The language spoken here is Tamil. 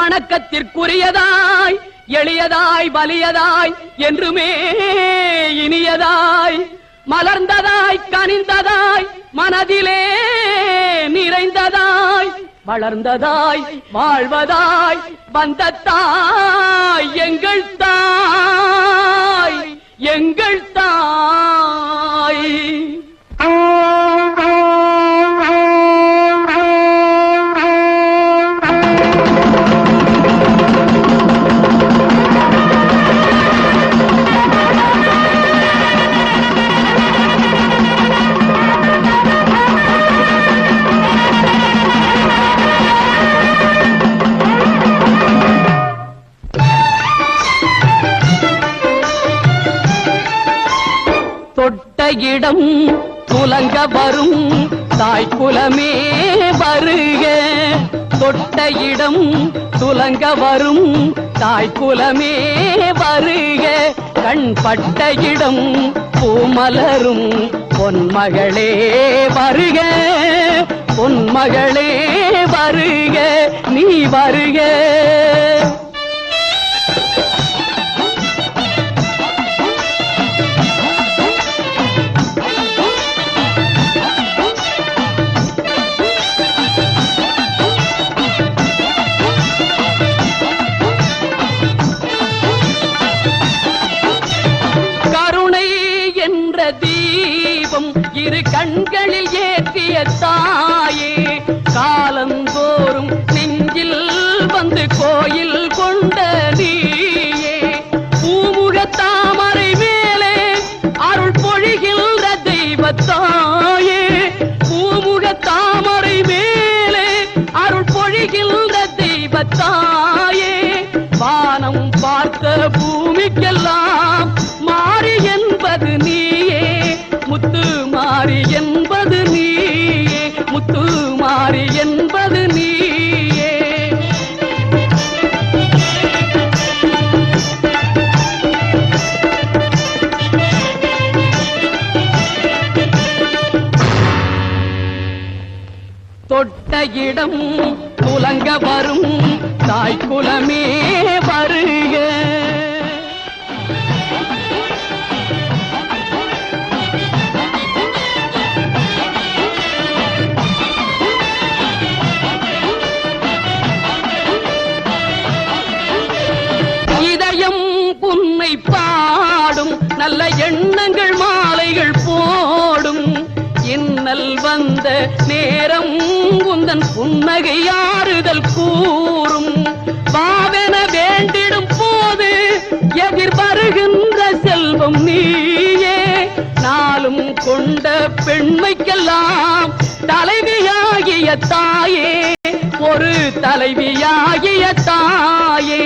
வணக்கத்திற்குரியதாய் எளியதாய் வலியதாய் என்றுமே இனியதாய் மலர்ந்ததாய் கனிந்ததாய் மனதிலே நிறைந்ததாய் வளர்ந்ததாய் வாழ்வதாய் வந்த தாய் எங்கள் தாய் எங்கள் தாய். தொட்ட இடம் துலங்க வரும் தாய்க்குலமே வருக. தொட்ட இடம் துலங்க வரும் தாய்க்குலமே வருக. கண்பட்ட இடம் பூமலரும் பொன்மகளே வருக. பொன்மகளே வருக நீ வருக. தீபம் இரு கண்களில் ஏற்றிய தாயே காலந்தோறும் நெஞ்சில் வந்து கோயில் கொண்ட நீயே பூமுக தாமரை மேலே அருள் பொழிகின்ற தெய்வத்தாயே. பூமுக தாமரை மேலே அருள் பொழிகின்ற தெய்வத்தாயே. வானம் பார்த்த பூமிக்கெல்லாம் மாறி என்பது நீயே. முத்து மாறி என்பது நீயே. முத்து மாறி என்பது நீயே. தொட்ட இடம் துலங்க வரும் தாய்க்குலமே வருக. புன்னை பாடும் நல்ல எண்ணங்கள் மாலைகள் போடும். இன்னல் வந்த நேரம் உந்தன் புன்னகை ஆறுதல் கூறும். பாவென வேண்டிடும் போது எதிர் வருகின்ற செல்வம் நீயே. நாளும் கொண்ட பெண்மைக்கெல்லாம் தலைவியாகிய தாயே. ஒரு தலைவியாகிய தாயே.